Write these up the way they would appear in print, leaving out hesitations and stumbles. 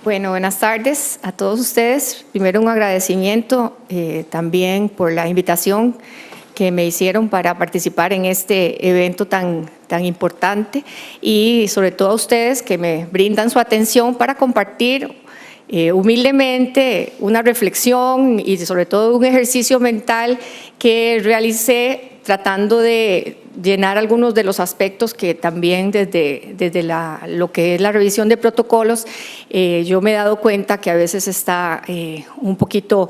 Bueno, buenas tardes a todos ustedes. Primero un agradecimiento también por la invitación que me hicieron para participar en este evento tan importante y sobre todo a ustedes que me brindan su atención para compartir humildemente una reflexión y sobre todo un ejercicio mental que realicé tratando de llenar algunos de los aspectos que también desde lo que es la revisión de protocolos yo me he dado cuenta que a veces está un poquito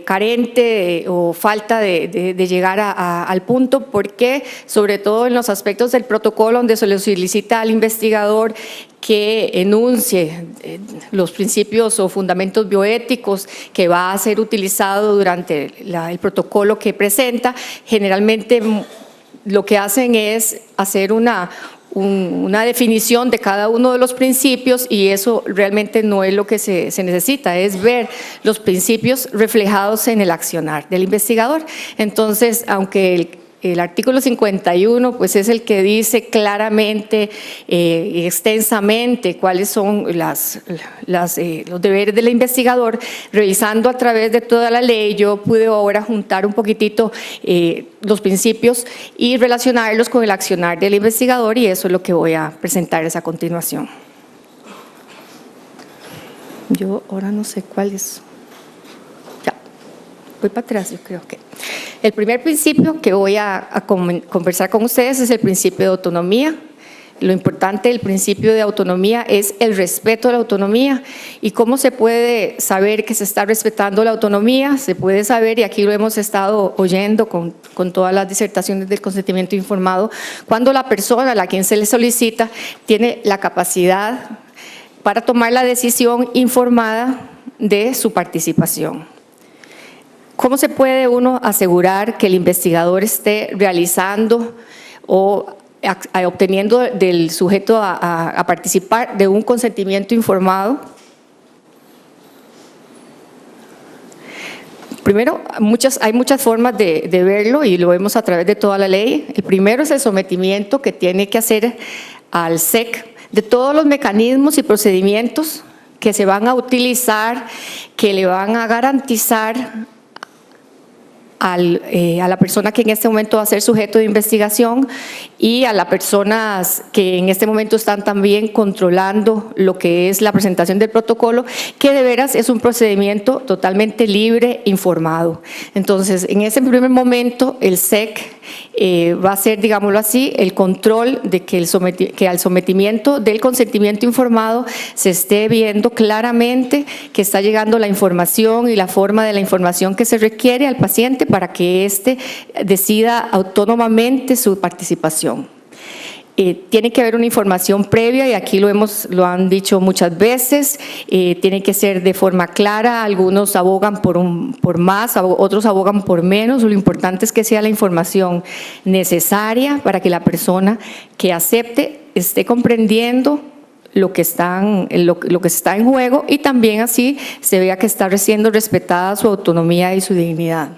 carente o falta de llegar al punto, porque sobre todo en los aspectos del protocolo donde se le solicita al investigador que enuncie los principios o fundamentos bioéticos que va a ser utilizado durante el protocolo que presenta, generalmente lo que hacen es hacer una definición de cada uno de los principios y eso realmente no es lo que se necesita, es ver los principios reflejados en el accionar del investigador. Entonces, aunque el artículo 51 pues es el que dice claramente y extensamente cuáles son los deberes del investigador, revisando a través de toda la ley yo pude ahora juntar un poquitito los principios y relacionarlos con el accionar del investigador, y eso es lo que voy a presentarles a continuación. Yo ahora no sé cuál es. Voy para atrás, yo creo que. El primer principio que voy a conversar con ustedes es el principio de autonomía. Lo importante del principio de autonomía es el respeto a la autonomía. ¿Y cómo se puede saber que se está respetando la autonomía? Se puede saber, y aquí lo hemos estado oyendo con todas las disertaciones del consentimiento informado, cuando la persona a la quien se le solicita tiene la capacidad para tomar la decisión informada de su participación. ¿Cómo se puede uno asegurar que el investigador esté realizando o obteniendo del sujeto a participar de un consentimiento informado? Primero, hay muchas formas de verlo y lo vemos a través de toda la ley. El primero es el sometimiento que tiene que hacer al SEC de todos los mecanismos y procedimientos que se van a utilizar, que le van a garantizar a la persona que en este momento va a ser sujeto de investigación y a las personas que en este momento están también controlando lo que es la presentación del protocolo, que de veras es un procedimiento totalmente libre, informado. Entonces, en ese primer momento, el SEC va a hacer, digámoslo así, el control de que al sometimiento del consentimiento informado se esté viendo claramente que está llegando la información y la forma de la información que se requiere al paciente para que éste decida autónomamente su participación. Tiene que haber una información previa y aquí lo han dicho muchas veces, tiene que ser de forma clara, algunos abogan por más, otros abogan por menos, lo importante es que sea la información necesaria para que la persona que acepte esté comprendiendo lo que está en juego y también así se vea que está siendo respetada su autonomía y su dignidad.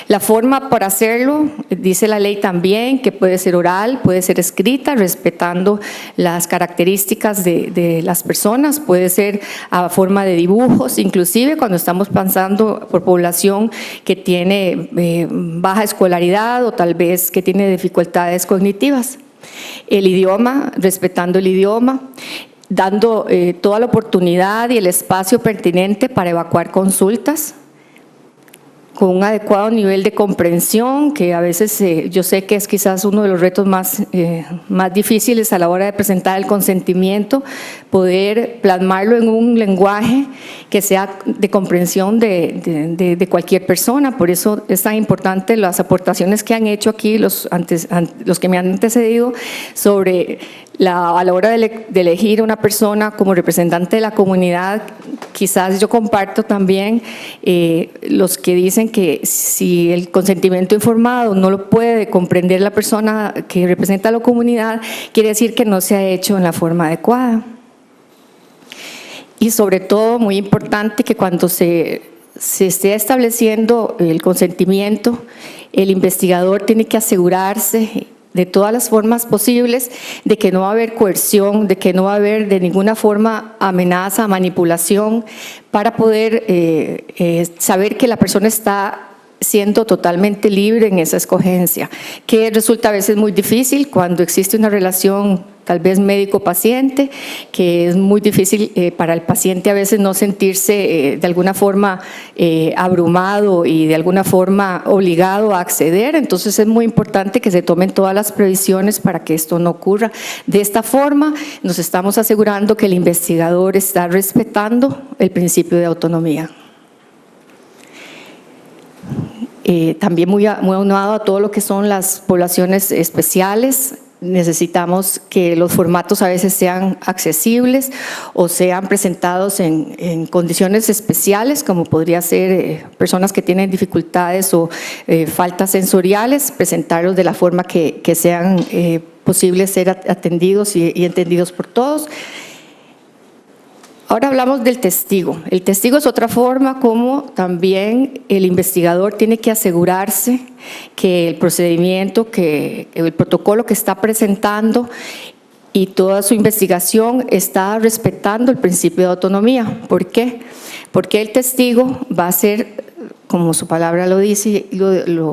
La forma para hacerlo, dice la ley también, que puede ser oral, puede ser escrita, respetando las características de las personas, puede ser a forma de dibujos, inclusive cuando estamos pasando por población que tiene baja escolaridad o tal vez que tiene dificultades cognitivas. El idioma, respetando el idioma, dando toda la oportunidad y el espacio pertinente para evacuar consultas, con un adecuado nivel de comprensión, que a veces yo sé que es quizás uno de los retos más difíciles a la hora de presentar el consentimiento, poder plasmarlo en un lenguaje que sea de comprensión de cualquier persona. Por eso es tan importante las aportaciones que han hecho aquí los que me han antecedido sobre a la hora de elegir a una persona como representante de la comunidad. Quizás yo comparto también los que dicen que si el consentimiento informado no lo puede comprender la persona que representa a la comunidad, quiere decir que no se ha hecho en la forma adecuada. Y sobre todo, muy importante, que cuando se esté estableciendo el consentimiento, el investigador tiene que asegurarse de todas las formas posibles, de que no va a haber coerción, de que no va a haber de ninguna forma amenaza, manipulación, para poder saber que la persona está siendo totalmente libre en esa escogencia, que resulta a veces muy difícil cuando existe una relación tal vez médico-paciente, que es muy difícil para el paciente a veces no sentirse de alguna forma abrumado y de alguna forma obligado a acceder. Entonces es muy importante que se tomen todas las previsiones para que esto no ocurra. De esta forma nos estamos asegurando que el investigador está respetando el principio de autonomía. También muy aunado a todo lo que son las poblaciones especiales, necesitamos que los formatos a veces sean accesibles o sean presentados en condiciones especiales, como podría ser personas que tienen dificultades o faltas sensoriales, presentarlos de la forma que sean posibles ser atendidos y entendidos por todos. Ahora hablamos del testigo. El testigo es otra forma como también el investigador tiene que asegurarse que el procedimiento, que el protocolo que está presentando y toda su investigación está respetando el principio de autonomía. ¿Por qué? Porque el testigo va a ser, como su palabra lo dice,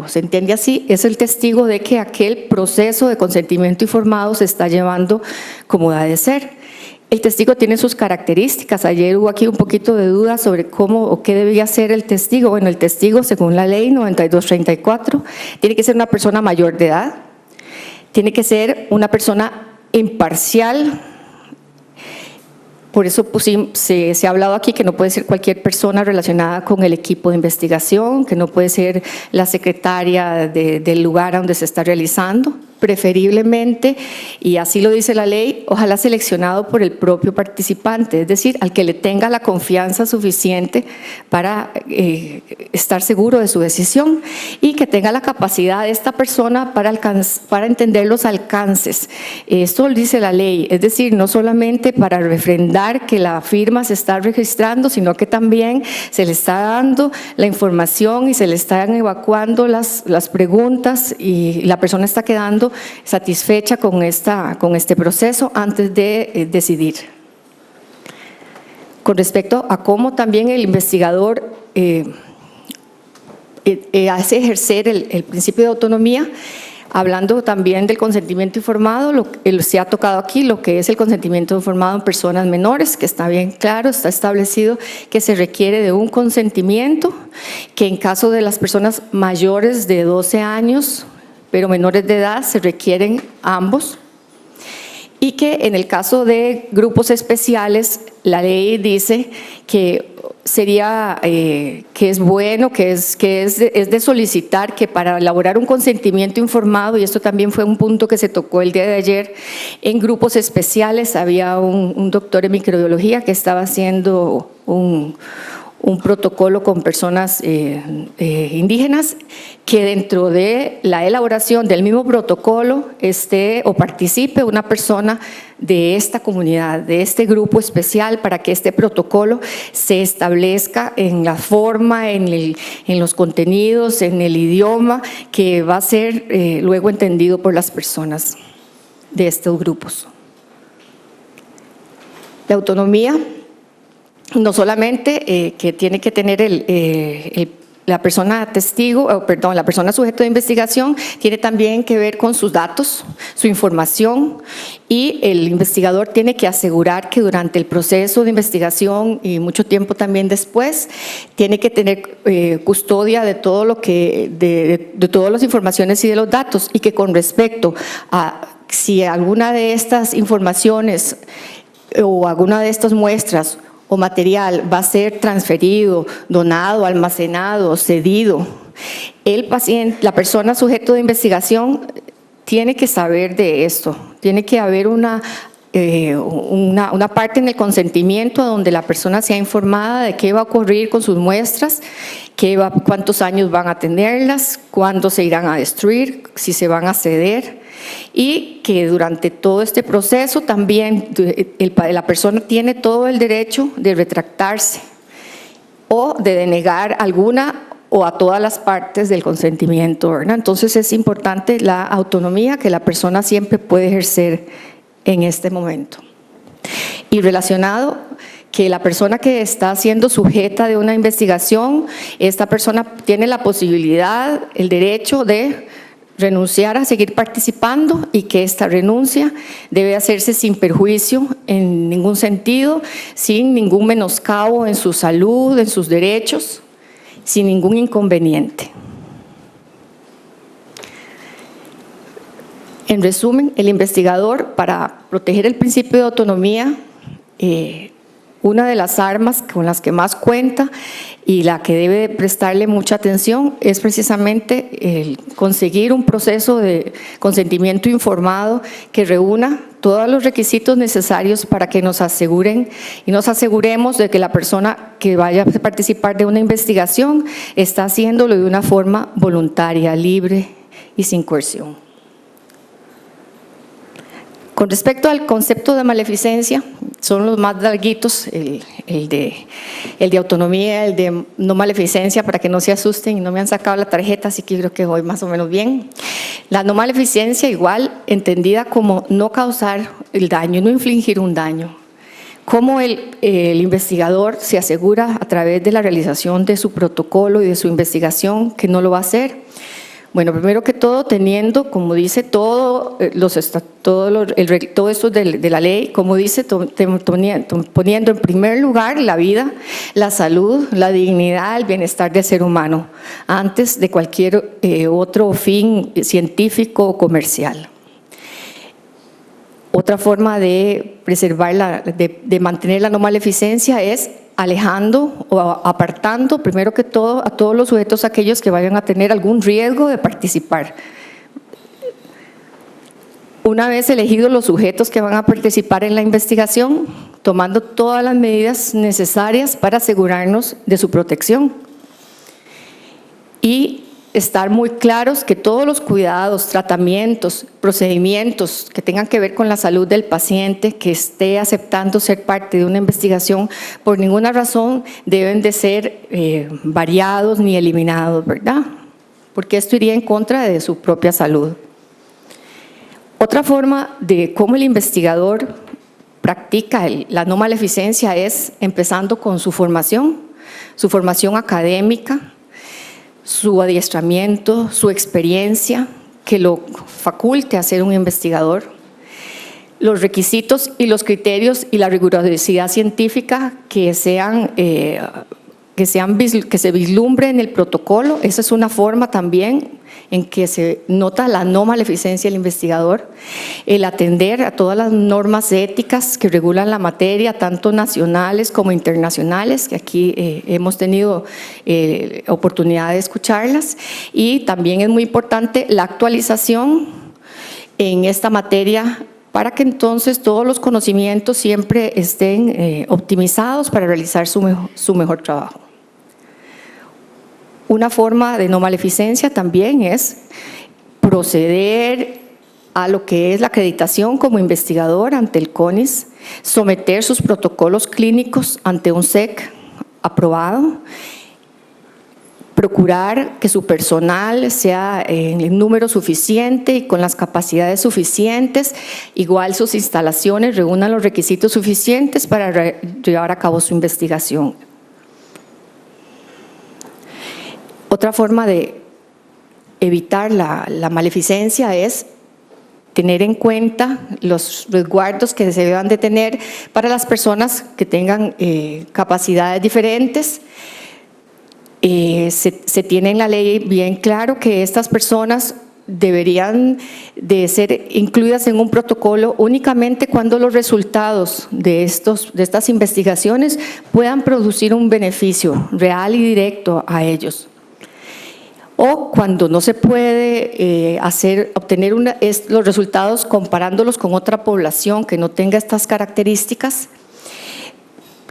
se entiende así, es el testigo de que aquel proceso de consentimiento informado se está llevando como ha de ser. El testigo tiene sus características. Ayer hubo aquí un poquito de duda sobre cómo o qué debía ser el testigo. Bueno, el testigo, según la ley 9234, tiene que ser una persona mayor de edad, tiene que ser una persona imparcial. Por eso se ha hablado aquí que no puede ser cualquier persona relacionada con el equipo de investigación, que no puede ser la secretaria del lugar donde se está realizando, preferiblemente, y así lo dice la ley, ojalá seleccionado por el propio participante, es decir, al que le tenga la confianza suficiente para estar seguro de su decisión y que tenga la capacidad de esta persona para entender los alcances. Esto lo dice la ley, es decir, no solamente para refrendar que la firma se está registrando, sino que también se le está dando la información y se le están evacuando las preguntas y la persona está quedando satisfecha con este proceso antes de decidir. Con respecto a cómo también el investigador hace ejercer el principio de autonomía, hablando también del consentimiento informado, se ha tocado aquí lo que es el consentimiento informado en personas menores, que está bien claro, está establecido que se requiere de un consentimiento, que en caso de las personas mayores de 12 años, pero menores de edad, se requieren ambos, y que en el caso de grupos especiales, la ley dice que sería que es bueno, que es de solicitar que para elaborar un consentimiento informado, y esto también fue un punto que se tocó el día de ayer, en grupos especiales había un doctor en microbiología que estaba haciendo un protocolo con personas indígenas, que dentro de la elaboración del mismo protocolo esté o participe una persona de esta comunidad, de este grupo especial, para que este protocolo se establezca en la forma, en los contenidos, en el idioma que va a ser luego entendido por las personas de estos grupos. La autonomía no solamente que tiene que tener la persona testigo, la persona sujeto de investigación, tiene también que ver con sus datos, su información, y el investigador tiene que asegurar que durante el proceso de investigación y mucho tiempo también después, tiene que tener custodia de todo lo que, de todas las informaciones y de los datos, y que con respecto a si alguna de estas informaciones o alguna de estas muestras o material va a ser transferido, donado, almacenado, cedido, el paciente, la persona sujeto de investigación tiene que saber de esto, tiene que haber una parte en el consentimiento donde la persona sea informada de qué va a ocurrir con sus muestras, cuántos años van a tenerlas, cuándo se irán a destruir, si se van a ceder, y que durante todo este proceso también la persona tiene todo el derecho de retractarse o de denegar alguna o a todas las partes del consentimiento, ¿verdad? Entonces es importante la autonomía que la persona siempre puede ejercer en este momento. Y relacionado, que la persona que está siendo sujeta de una investigación, esta persona tiene la posibilidad, el derecho de renunciar a seguir participando y que esta renuncia debe hacerse sin perjuicio en ningún sentido, sin ningún menoscabo en su salud, en sus derechos, sin ningún inconveniente. En resumen, el investigador, para proteger el principio de autonomía, una de las armas con las que más cuenta y la que debe prestarle mucha atención es precisamente el conseguir un proceso de consentimiento informado que reúna todos los requisitos necesarios para que nos aseguren y nos aseguremos de que la persona que vaya a participar de una investigación está haciéndolo de una forma voluntaria, libre y sin coerción. Con respecto al concepto de maleficencia, son los más larguitos, el de autonomía, el de no maleficencia, para que no se asusten y no me han sacado la tarjeta, así que creo que voy más o menos bien. La no maleficencia igual entendida como no causar el daño, no infligir un daño. ¿Cómo el investigador se asegura a través de la realización de su protocolo y de su investigación que no lo va a hacer? Bueno, primero que todo, teniendo, como dice todo esto de la ley, como dice, poniendo en primer lugar la vida, la salud, la dignidad, el bienestar del ser humano, antes de cualquier otro fin científico o comercial. Otra forma de preservar, de mantener la no maleficencia es alejando o apartando, primero que todo, a todos los sujetos aquellos que vayan a tener algún riesgo de participar. Una vez elegidos los sujetos que van a participar en la investigación, tomando todas las medidas necesarias para asegurarnos de su protección. Y estar muy claros que todos los cuidados, tratamientos, procedimientos que tengan que ver con la salud del paciente que esté aceptando ser parte de una investigación, por ninguna razón deben de ser variados ni eliminados, ¿verdad? Porque esto iría en contra de su propia salud. Otra forma de cómo el investigador practica la no maleficencia es empezando con su formación académica, su adiestramiento, su experiencia que lo faculte a ser un investigador, los requisitos y los criterios y la rigurosidad científica que se vislumbre en el protocolo. Esa es una forma también en que se nota la no maleficencia del investigador, el atender a todas las normas éticas que regulan la materia, tanto nacionales como internacionales, que aquí hemos tenido oportunidad de escucharlas, y también es muy importante la actualización en esta materia para que entonces todos los conocimientos siempre estén optimizados para realizar su mejor trabajo. Una forma de no maleficencia también es proceder a lo que es la acreditación como investigador ante el CONIS, someter sus protocolos clínicos ante un SEC aprobado, procurar que su personal sea en el número suficiente y con las capacidades suficientes, igual sus instalaciones reúnan los requisitos suficientes para llevar a cabo su investigación. Otra forma de evitar la maleficencia es tener en cuenta los resguardos que se deban de tener para las personas que tengan capacidades diferentes. Se tiene en la ley bien claro que estas personas deberían de ser incluidas en un protocolo únicamente cuando los resultados de estas investigaciones puedan producir un beneficio real y directo a ellos. O cuando no se puede obtener los resultados comparándolos con otra población que no tenga estas características,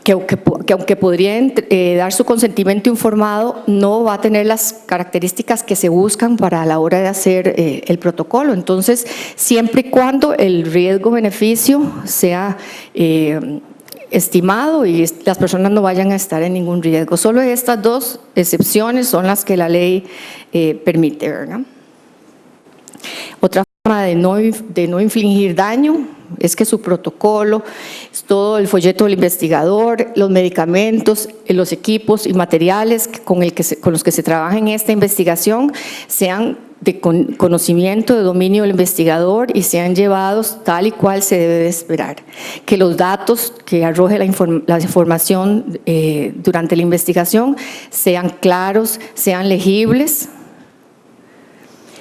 que aunque podrían dar su consentimiento informado, no va a tener las características que se buscan para la hora de hacer el protocolo. Entonces, siempre y cuando el riesgo-beneficio sea estimado y las personas no vayan a estar en ningún riesgo. Solo estas dos excepciones son las que la ley permite, ¿verdad? Otra forma de no infligir daño es que su protocolo, todo el folleto del investigador, los medicamentos, los equipos y materiales con los que se trabaja en esta investigación sean de conocimiento, de dominio del investigador y sean llevados tal y cual se debe de esperar. Que los datos que arroje la información durante la investigación sean claros, sean legibles,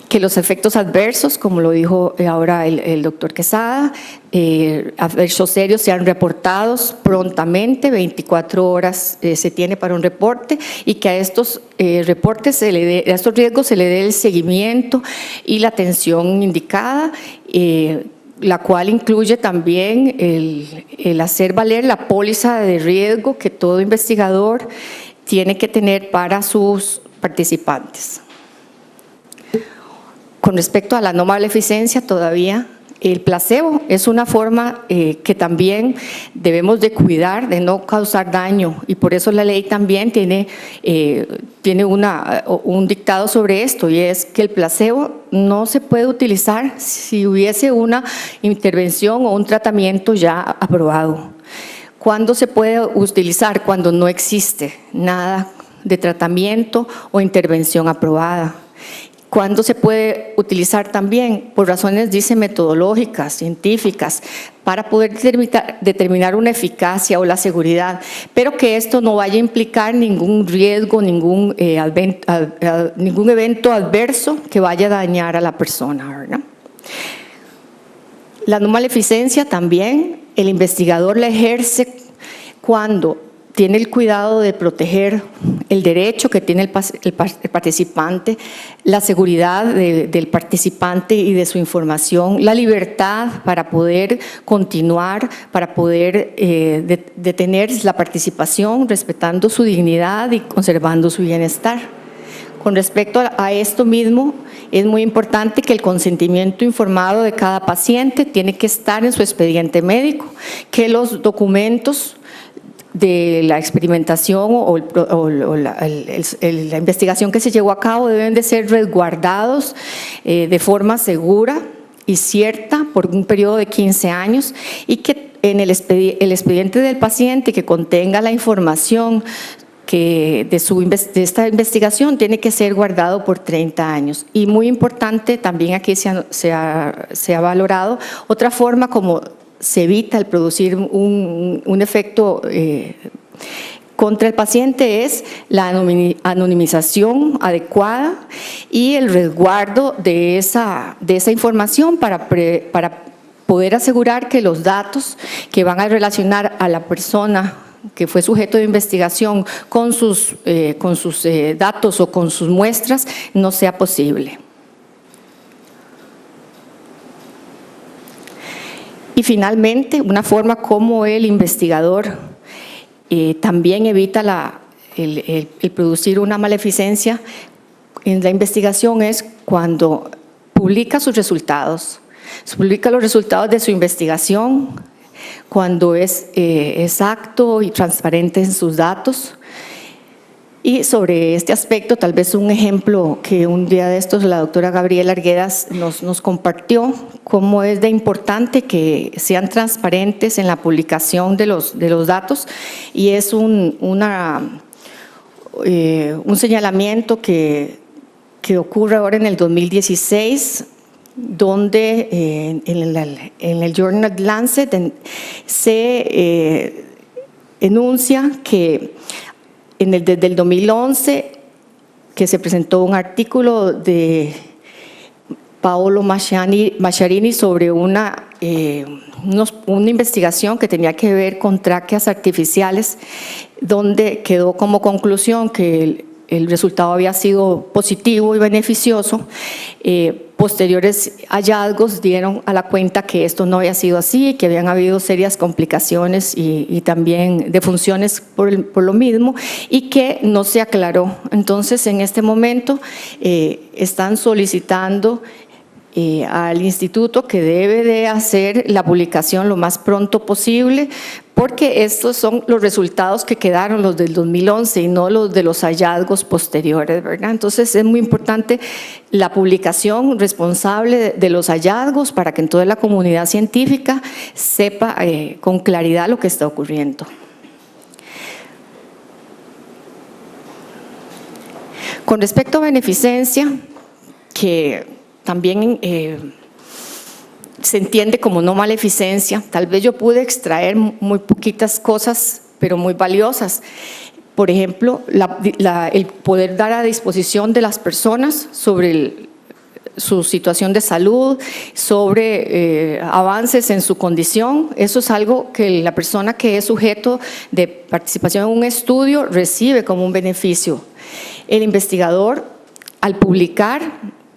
que los efectos adversos, como lo dijo ahora el doctor Quesada, adversos serios sean reportados prontamente, 24 horas se tiene para un reporte, y que a estos reportes, a estos riesgos se le dé el seguimiento y la atención indicada, la cual incluye también el hacer valer la póliza de riesgo que todo investigador tiene que tener para sus participantes. Con respecto a la no maleficencia, todavía el placebo es una forma que también debemos de cuidar de no causar daño, y por eso la ley también tiene un dictado sobre esto, y es que el placebo no se puede utilizar si hubiese una intervención o un tratamiento ya aprobado. ¿Cuándo se puede utilizar? Cuando no existe nada de tratamiento o intervención aprobada. ¿Cuándo se puede utilizar también? Por razones, dice, metodológicas, científicas, para poder determinar una eficacia o la seguridad, pero que esto no vaya a implicar ningún riesgo, ningún evento adverso que vaya a dañar a la persona, ¿verdad? La no maleficencia también, el investigador la ejerce cuando tiene el cuidado de proteger el derecho que tiene el participante, la seguridad del participante y de su información, la libertad para poder continuar, para poder detener la participación, respetando su dignidad y conservando su bienestar. Con respecto a esto mismo, es muy importante que el consentimiento informado de cada paciente tiene que estar en su expediente médico, que los documentos de la experimentación o la investigación que se llevó a cabo deben de ser resguardados de forma segura y cierta por un periodo de 15 años, y que en el expediente del paciente que contenga la información de esta investigación tiene que ser guardado por 30 años. Y muy importante, también aquí se ha valorado otra forma como se evita el producir un efecto contra el paciente, es la anonimización adecuada y el resguardo de esa información para poder asegurar que los datos que van a relacionar a la persona que fue sujeto de investigación con sus datos o con sus muestras no sea posible. Y finalmente, una forma como el investigador también evita el producir una maleficencia en la investigación es cuando publica sus resultados. Publica los resultados de su investigación, cuando es exacto y transparente en sus datos. Y sobre este aspecto, tal vez un ejemplo que un día de estos la doctora Gabriela Arguedas nos compartió, cómo es de importante que sean transparentes en la publicación de los datos, y es un señalamiento que ocurre ahora en el 2016, donde en el Journal Lancet se enuncia que desde el 2011 que se presentó un artículo de Paolo Masciarini sobre una investigación que tenía que ver con tráqueas artificiales, donde quedó como conclusión que el resultado había sido positivo y beneficioso. Posteriores hallazgos dieron a la cuenta que esto no había sido así, que habían habido serias complicaciones y también defunciones por lo mismo, y que no se aclaró. Entonces, en este momento están solicitando al instituto que debe de hacer la publicación lo más pronto posible porque estos son los resultados que quedaron, los del 2011 y no los de los hallazgos posteriores, ¿verdad? Entonces es muy importante la publicación responsable de los hallazgos para que entonces la comunidad científica sepa con claridad lo que está ocurriendo. Con respecto a beneficencia, que también se entiende como no maleficencia, tal vez yo pude extraer muy poquitas cosas, pero muy valiosas. Por ejemplo, el poder dar a disposición de las personas sobre su situación de salud, sobre avances en su condición. Eso es algo que la persona que es sujeto de participación en un estudio recibe como un beneficio. El investigador, al publicar,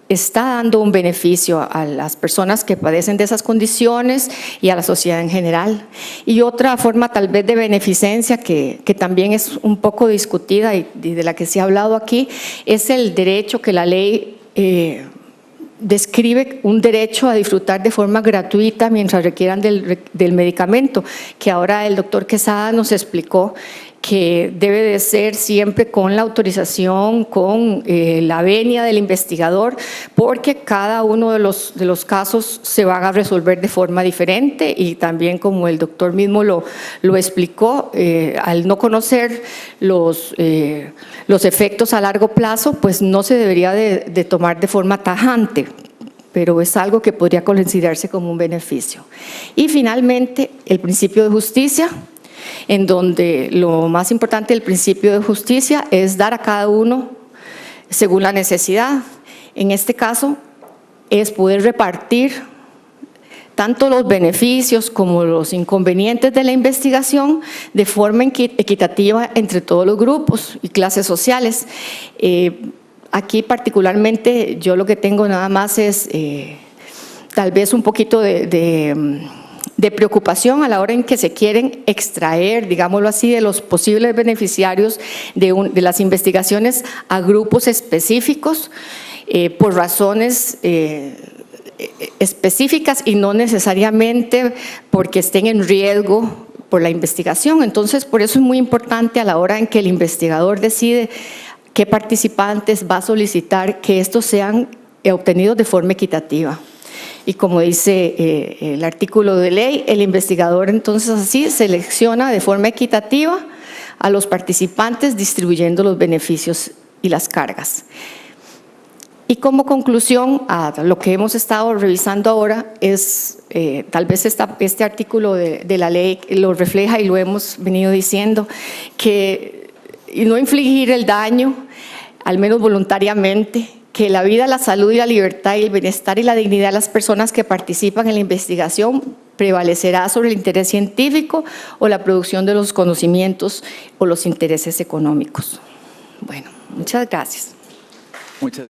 está dando un beneficio a las personas que padecen de esas condiciones y a la sociedad en general. Y otra forma tal vez de beneficencia que también es un poco discutida y de la que se ha hablado aquí, es el derecho que la ley describe, un derecho a disfrutar de forma gratuita mientras requieran del medicamento, que ahora el doctor Quesada nos explicó que debe de ser siempre con la autorización, con la venia del investigador, porque cada uno de los casos se van a resolver de forma diferente y también, como el doctor mismo lo explicó, al no conocer los efectos a largo plazo, pues no se debería de tomar de forma tajante, pero es algo que podría considerarse como un beneficio. Y finalmente, el principio de justicia, en donde lo más importante del principio de justicia es dar a cada uno según la necesidad. En este caso es poder repartir tanto los beneficios como los inconvenientes de la investigación de forma equitativa entre todos los grupos y clases sociales. Aquí particularmente yo lo que tengo nada más es tal vez un poquito de preocupación a la hora en que se quieren extraer, digámoslo así, de los posibles beneficiarios de las investigaciones a grupos específicos por razones específicas y no necesariamente porque estén en riesgo por la investigación. Entonces, por eso es muy importante a la hora en que el investigador decide qué participantes va a solicitar que estos sean obtenidos de forma equitativa. Y como dice el artículo de ley, el investigador entonces así selecciona de forma equitativa a los participantes distribuyendo los beneficios y las cargas. Y como conclusión a lo que hemos estado revisando ahora es, tal vez este artículo de la ley lo refleja y lo hemos venido diciendo, que no infligir el daño, al menos voluntariamente, que la vida, la salud y la libertad y el bienestar y la dignidad de las personas que participan en la investigación prevalecerá sobre el interés científico o la producción de los conocimientos o los intereses económicos. Bueno, muchas gracias.